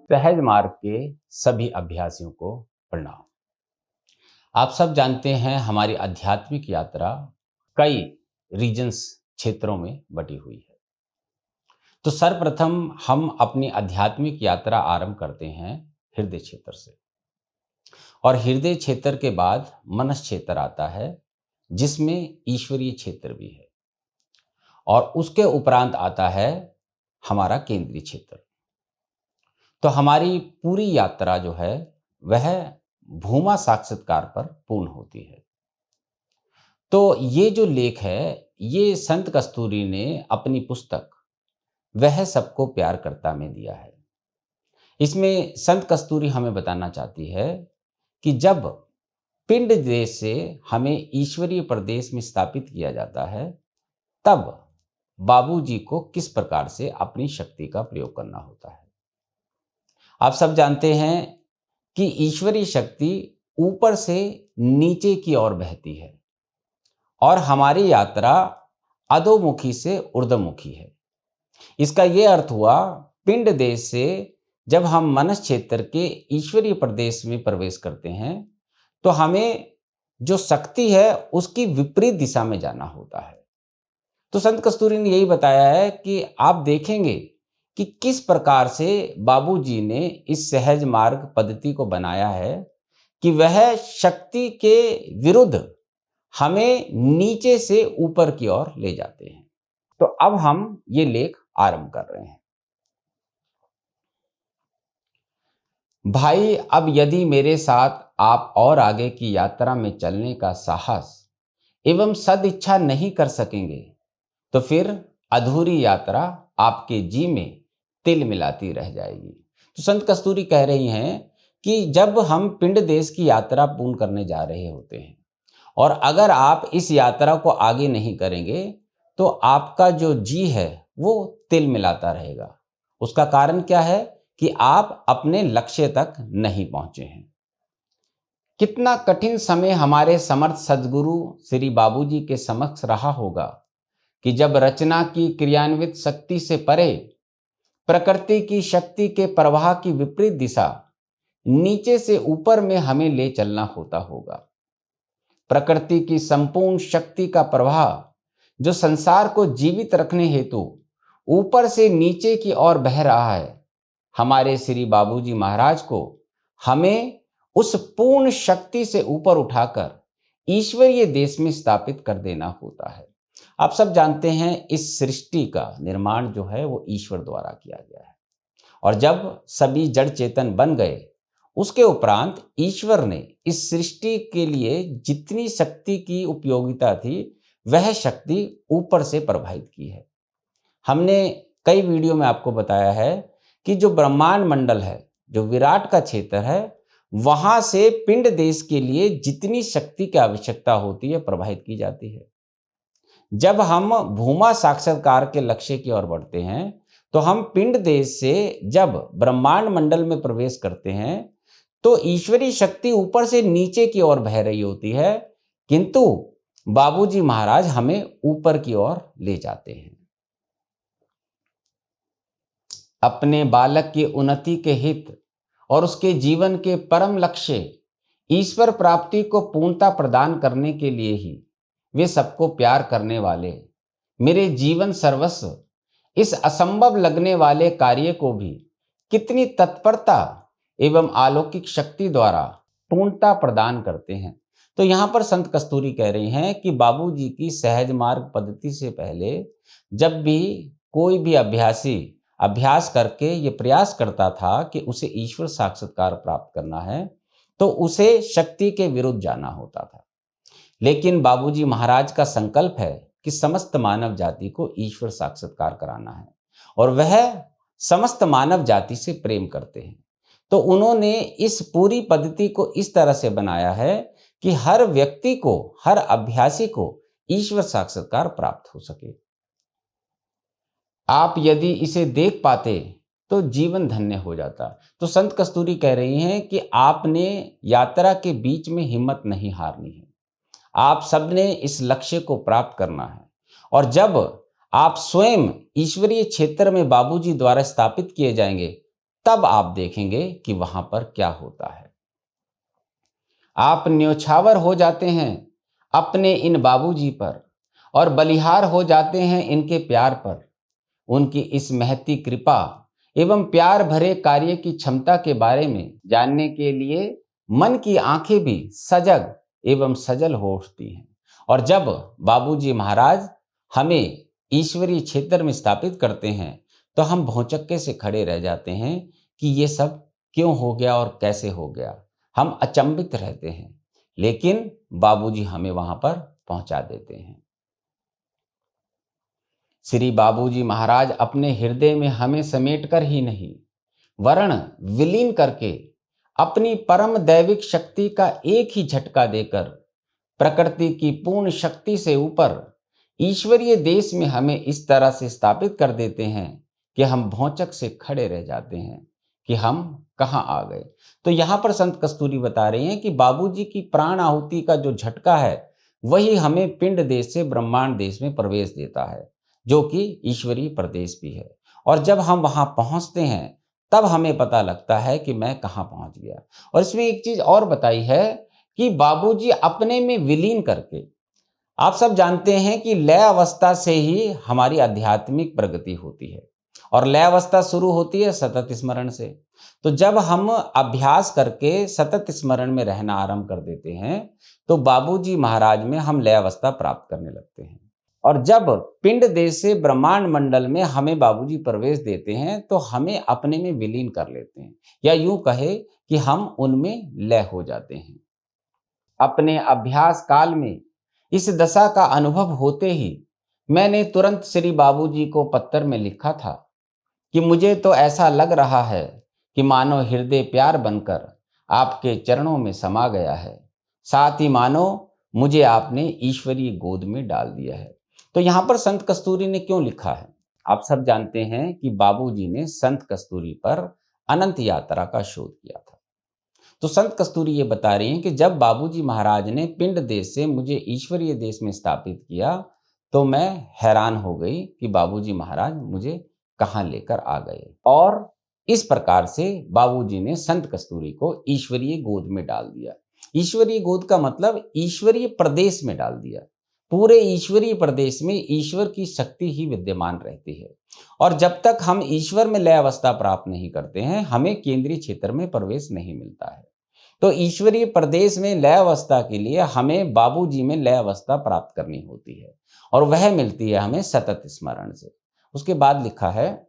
सहज मार्ग के सभी अभ्यासियों को प्रणाम। आप सब जानते हैं हमारी आध्यात्मिक यात्रा कई रीजन्स क्षेत्रों में बटी हुई है। तो सर्वप्रथम हम अपनी आध्यात्मिक यात्रा आरंभ करते हैं हृदय क्षेत्र से, और हृदय क्षेत्र के बाद मनस क्षेत्र आता है, जिसमें ईश्वरीय क्षेत्र भी है, और उसके उपरांत आता है हमारा केंद्रीय क्षेत्र। तो हमारी पूरी यात्रा जो है वह भूमा साक्षात्कार पर पूर्ण होती है। तो ये जो लेख है, ये संत कस्तूरी ने अपनी पुस्तक वह सबको प्यार करता में दिया है। इसमें संत कस्तूरी हमें बताना चाहती है कि जब पिंड देश से हमें ईश्वरीय प्रदेश में स्थापित किया जाता है, तब बाबूजी को किस प्रकार से अपनी शक्ति का प्रयोग करना होता है। आप सब जानते हैं कि ईश्वरीय शक्ति ऊपर से नीचे की ओर बहती है, और हमारी यात्रा अधोमुखी से ऊर्ध्वमुखी है। इसका यह अर्थ हुआ, पिंड देश से जब हम मनस क्षेत्र के ईश्वरीय प्रदेश में प्रवेश करते हैं, तो हमें जो शक्ति है उसकी विपरीत दिशा में जाना होता है। तो संत कस्तूरी ने यही बताया है कि आप देखेंगे कि किस प्रकार से बाबूजी ने इस सहज मार्ग पद्धति को बनाया है कि वह शक्ति के विरुद्ध हमें नीचे से ऊपर की ओर ले जाते हैं। तो अब हम ये लेख आरंभ कर रहे हैं। भाई, अब यदि मेरे साथ आप और आगे की यात्रा में चलने का साहस एवं सदिच्छा नहीं कर सकेंगे, तो फिर अधूरी यात्रा आपके जी में तिल मिलाती रह जाएगी। तो संत कस्तूरी कह रही हैं कि जब हम पिंड देश की यात्रा पूर्ण करने जा रहे होते हैं, और अगर आप इस यात्रा को आगे नहीं करेंगे, तो आपका जो जी है वो तिल मिलाता रहेगा। उसका कारण क्या है कि आप अपने लक्ष्य तक नहीं पहुंचे हैं। कितना कठिन समय हमारे समर्थ सद्गुरु श्री बाबूजी के समक्ष रहा होगा कि जब रचना की क्रियान्वित शक्ति से परे प्रकृति की शक्ति के प्रवाह की विपरीत दिशा नीचे से ऊपर में हमें ले चलना होता होगा। प्रकृति की संपूर्ण शक्ति का प्रवाह जो संसार को जीवित रखने हेतु ऊपर से नीचे की ओर बह रहा है, हमारे श्री बाबूजी महाराज को हमें उस पूर्ण शक्ति से ऊपर उठाकर ईश्वरीय देश में स्थापित कर देना होता है। आप सब जानते हैं इस सृष्टि का निर्माण जो है वो ईश्वर द्वारा किया गया है, और जब सभी जड़ चेतन बन गए, उसके उपरांत ईश्वर ने इस सृष्टि के लिए जितनी शक्ति की उपयोगिता थी वह शक्ति ऊपर से प्रवाहित की है। हमने कई वीडियो में आपको बताया है कि जो ब्रह्मांड मंडल है, जो विराट का क्षेत्र है, वहां से पिंड देश के लिए जितनी शक्ति की आवश्यकता होती है प्रवाहित की जाती है। जब हम भूमा साक्षात्कार के लक्ष्य की ओर बढ़ते हैं, तो हम पिंड देश से जब ब्रह्मांड मंडल में प्रवेश करते हैं, तो ईश्वरीय शक्ति ऊपर से नीचे की ओर बह रही होती है, किंतु बाबूजी महाराज हमें ऊपर की ओर ले जाते हैं। अपने बालक की उन्नति के हित और उसके जीवन के परम लक्ष्य ईश्वर प्राप्ति को पूर्णता प्रदान करने के लिए ही वे सबको प्यार करने वाले मेरे जीवन सर्वस्व इस असंभव लगने वाले कार्य को भी कितनी तत्परता एवं अलौकिक शक्ति द्वारा पूर्णता प्रदान करते हैं। तो यहाँ पर संत कस्तूरी कह रही हैं कि बाबूजी की सहज मार्ग पद्धति से पहले जब भी कोई भी अभ्यासी अभ्यास करके ये प्रयास करता था कि उसे ईश्वर साक्षात्कार प्राप्त करना है, तो उसे शक्ति के विरुद्ध जाना होता था। लेकिन बाबूजी महाराज का संकल्प है कि समस्त मानव जाति को ईश्वर साक्षात्कार कराना है, और वह समस्त मानव जाति से प्रेम करते हैं। तो उन्होंने इस पूरी पद्धति को इस तरह से बनाया है कि हर व्यक्ति को, हर अभ्यासी को ईश्वर साक्षात्कार प्राप्त हो सके। आप यदि इसे देख पाते तो जीवन धन्य हो जाता। तो संत कस्तूरी कह रही हैं कि आपने यात्रा के बीच में हिम्मत नहीं हारनी है। आप सबने इस लक्ष्य को प्राप्त करना है, और जब आप स्वयं ईश्वरीय क्षेत्र में बाबूजी द्वारा स्थापित किए जाएंगे, तब आप देखेंगे कि वहां पर क्या होता है। आप न्योछावर हो जाते हैं अपने इन बाबूजी पर और बलिहार हो जाते हैं इनके प्यार पर। उनकी इस महती कृपा एवं प्यार भरे कार्य की क्षमता के बारे में जानने के लिए मन की आंखें भी सजग एवं सजल हो उठती हैं। और जब बाबूजी महाराज हमें ईश्वरीय क्षेत्र में स्थापित करते हैं तो हम भौचक्के से खड़े रह जाते हैं कि ये सब क्यों हो गया और कैसे हो गया। हम अचंभित रहते हैं, लेकिन बाबूजी हमें वहां पर पहुंचा देते हैं। श्री बाबूजी महाराज अपने हृदय में हमें समेटकर ही नहीं, वरण विलीन करके अपनी परम दैविक शक्ति का एक ही झटका देकर प्रकृति की पूर्ण शक्ति से ऊपर ईश्वरीय देश में हमें इस तरह से स्थापित कर देते हैं कि हम भौचक से खड़े रह जाते हैं कि हम कहाँ आ गए। तो यहाँ पर संत कस्तूरी बता रहे हैं कि बाबूजी की प्राण आहुति का जो झटका है वही हमें पिंड देश से ब्रह्मांड देश में प्रवेश देता है, जो कि ईश्वरीय प्रदेश भी है। और जब हम वहां पहुंचते हैं तब हमें पता लगता है कि मैं कहां पहुंच गया। और इसमें एक चीज और बताई है कि बाबूजी अपने में विलीन करके, आप सब जानते हैं कि लय अवस्था से ही हमारी आध्यात्मिक प्रगति होती है और लय अवस्था शुरू होती है सतत स्मरण से। तो जब हम अभ्यास करके सतत स्मरण में रहना आरंभ कर देते हैं तो बाबूजी महाराज में हम लय अवस्था प्राप्त करने लगते हैं। और जब पिंड देश से ब्रह्मांड मंडल में हमें बाबूजी प्रवेश देते हैं तो हमें अपने में विलीन कर लेते हैं, या यूं कहे कि हम उनमें लय हो जाते हैं। अपने अभ्यास काल में इस दशा का अनुभव होते ही मैंने तुरंत श्री बाबूजी को पत्र में लिखा था कि मुझे तो ऐसा लग रहा है कि मानो हृदय प्यार बनकर आपके चरणों में समा गया है, साथ ही मानो मुझे आपने ईश्वरीय गोद में डाल दिया है। तो यहाँ पर संत कस्तूरी ने क्यों लिखा है? आप सब जानते हैं कि बाबूजी ने संत कस्तूरी पर अनंत यात्रा का शोध किया था। तो संत कस्तूरी ये बता रही हैं कि जब बाबूजी महाराज ने पिंड देश से मुझे ईश्वरीय देश में स्थापित किया तो मैं हैरान हो गई कि बाबूजी महाराज मुझे कहाँ लेकर आ गए। और इस प्रकार से बाबूजी ने संत कस्तूरी को ईश्वरीय गोद में डाल दिया। ईश्वरीय गोद का मतलब ईश्वरीय प्रदेश में डाल दिया। पूरे ईश्वरीय प्रदेश में ईश्वर की शक्ति ही विद्यमान रहती है। और जब तक हम ईश्वर में लय अवस्था प्राप्त नहीं करते हैं हमें केंद्रीय क्षेत्र में प्रवेश नहीं मिलता है। तो ईश्वरीय प्रदेश में लय अवस्था के लिए हमें बाबूजी में लय अवस्था प्राप्त करनी होती है और वह मिलती है हमें सतत स्मरण से। उसके बाद लिखा है,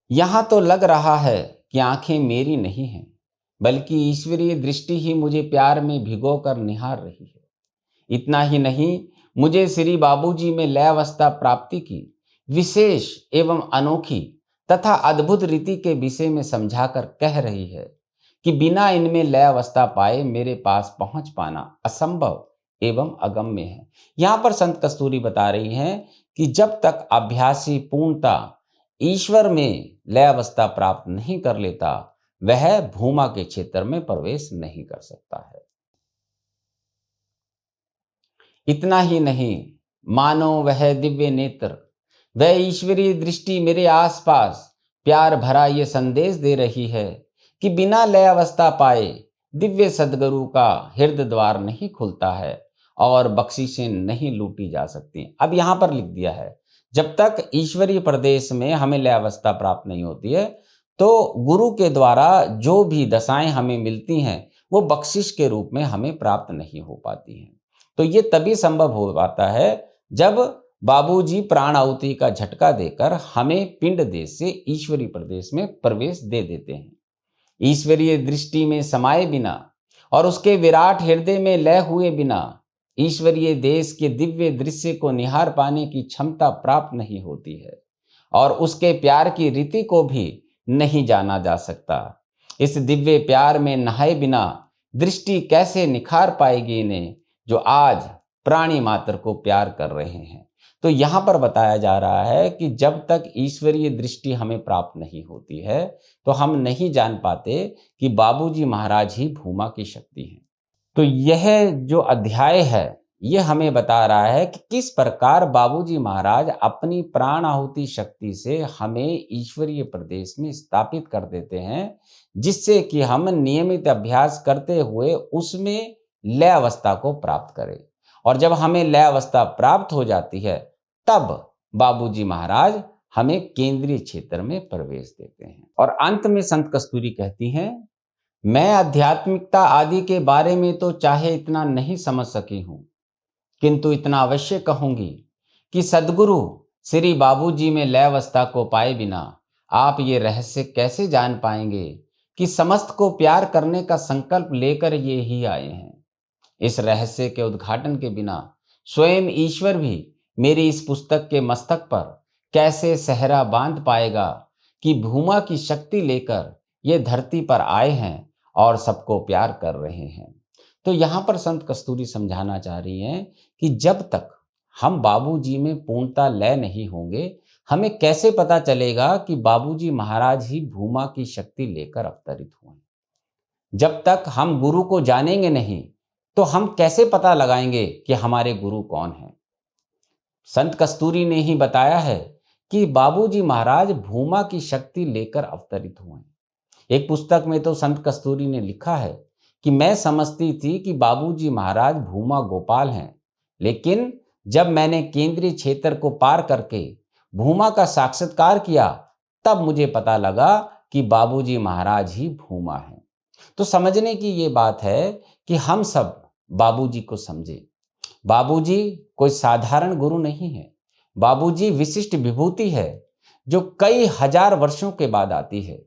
यहां तो लग रहा है कि आंखें मेरी नहीं हैं बल्कि ईश्वरीय दृष्टि ही मुझे प्यार में भिगोकर निहार रही है। इतना ही नहीं, मुझे श्री बाबूजी में लय अवस्था प्राप्ति की विशेष एवं अनोखी तथा अद्भुत रीति के विषय में समझाकर कह रही है कि बिना इनमें लय अवस्था पाए मेरे पास पहुंच पाना असंभव एवं अगम्य है। यहाँ पर संत कस्तूरी बता रही हैं कि जब तक अभ्यासी पूर्णता ईश्वर में लय अवस्था प्राप्त नहीं कर लेता वह भूमा के क्षेत्र में प्रवेश नहीं कर सकता है। इतना ही नहीं, मानो वह दिव्य नेत्र, वह ईश्वरीय दृष्टि मेरे आसपास प्यार भरा ये संदेश दे रही है कि बिना लय अवस्था पाए दिव्य सदगुरु का हृदय द्वार नहीं खुलता है और बख्शिशें नहीं लूटी जा सकती। अब यहाँ पर लिख दिया है, जब तक ईश्वरीय प्रदेश में हमें लय अवस्था प्राप्त नहीं होती है तो गुरु के द्वारा जो भी दशाएं हमें मिलती हैं वो बख्शिश के रूप में हमें प्राप्त नहीं हो पाती हैं। तो ये तभी संभव हो पाता है जब बाबूजी प्राण आहुति का झटका देकर हमें पिंड देश से ईश्वरीय प्रदेश में प्रवेश दे देते हैं। ईश्वरीय दृष्टि में समाये बिना और उसके विराट हृदय में लय हुए बिना ईश्वरीय देश के दिव्य दृश्य को निहार पाने की क्षमता प्राप्त नहीं होती है और उसके प्यार की रीति को भी नहीं जाना जा सकता। इस दिव्य प्यार में नहाए बिना दृष्टि कैसे निखार पाएगी इन्हें जो आज प्राणी मात्र को प्यार कर रहे हैं। तो यहाँ पर बताया जा रहा है कि जब तक ईश्वरीय दृष्टि हमें प्राप्त नहीं होती है तो हम नहीं जान पाते कि बाबूजी महाराज ही भूमा की शक्ति है। तो यह जो अध्याय है ये हमें बता रहा है कि किस प्रकार बाबूजी महाराज अपनी प्राण आहुति शक्ति से हमें ईश्वरीय प्रदेश में स्थापित कर देते हैं, जिससे कि हम नियमित अभ्यास करते हुए उसमें लय अवस्था को प्राप्त करें। और जब हमें लय अवस्था प्राप्त हो जाती है, तब बाबूजी महाराज हमें केंद्रीय क्षेत्र में प्रवेश देते हैं। और अंत में संत कस्तूरी कहती हैं, मैं आध्यात्मिकता आदि के बारे में तो चाहे इतना नहीं समझ सकी हूं, किंतु इतना अवश्य कहूंगी कि सद्गुरु श्री बाबूजी में लय अवस्था को पाए बिना आप ये रहस्य कैसे जान पाएंगे कि समस्त को प्यार करने का संकल्प लेकर ये ही आए हैं। इस रहस्य के उद्घाटन के बिना स्वयं ईश्वर भी मेरी इस पुस्तक के मस्तक पर कैसे सहरा बांध पाएगा कि भूमा की शक्ति लेकर ये धरती पर आए हैं और सबको प्यार कर रहे हैं। तो यहाँ पर संत कस्तूरी समझाना चाह रही हैं कि जब तक हम बाबूजी में पूर्णता लय नहीं होंगे, हमें कैसे पता चलेगा कि बाबूजी महाराज ही भूमा की शक्ति लेकर अवतरित हुए। जब तक हम गुरु को जानेंगे नहीं, तो हम कैसे पता लगाएंगे कि हमारे गुरु कौन हैं। संत कस्तूरी ने ही बताया है कि बाबूजी महाराज भूमा की शक्ति लेकर अवतरित हुए। एक पुस्तक में तो संत कस्तूरी ने लिखा है कि मैं समझती थी कि बाबूजी महाराज भूमा गोपाल हैं, लेकिन जब मैंने केंद्रीय क्षेत्र को पार करके भूमा का साक्षात्कार किया, तब मुझे पता लगा कि बाबूजी महाराज ही भूमा हैं। तो समझने की ये बात है कि हम सब बाबूजी को समझे। बाबूजी कोई साधारण गुरु नहीं है। बाबूजी विशिष्ट विभूति है जो कई हजार वर्षों के बाद आती है।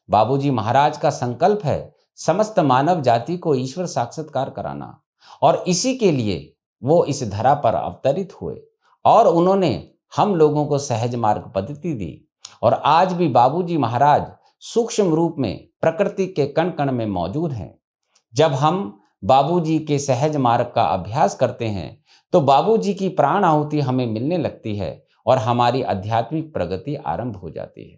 बाबूजी महाराज का संकल्प है समस्त मानव जाति को ईश्वर साक्षात्कार कराना, और इसी के लिए वो इस धरा पर अवतरित हुए और उन्होंने हम लोगों को सहज मार्ग पद्धति दी। और आज भी बाबूजी महाराज सूक्ष्म रूप में प्रकृति के कण कण में मौजूद हैं। जब हम बाबूजी के सहज मार्ग का अभ्यास करते हैं, तो बाबूजी की प्राण आहुति हमें मिलने लगती है और हमारी आध्यात्मिक प्रगति आरंभ हो जाती है।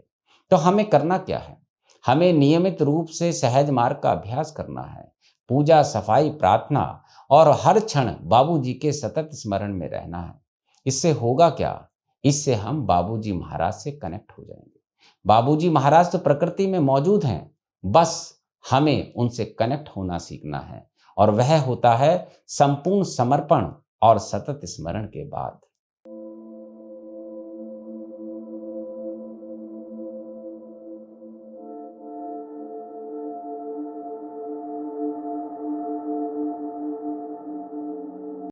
तो हमें करना क्या है? हमें नियमित रूप से सहज मार्ग का अभ्यास करना है। पूजा, सफाई, प्रार्थना और हर क्षण बाबूजी के सतत स्मरण में रहना है। इससे होगा क्या? इससे हम बाबूजी महाराज से कनेक्ट हो जाएंगे। बाबूजी महाराज तो प्रकृति में मौजूद हैं, बस हमें उनसे कनेक्ट होना सीखना है, और वह होता है संपूर्ण समर्पण और सतत स्मरण के बाद।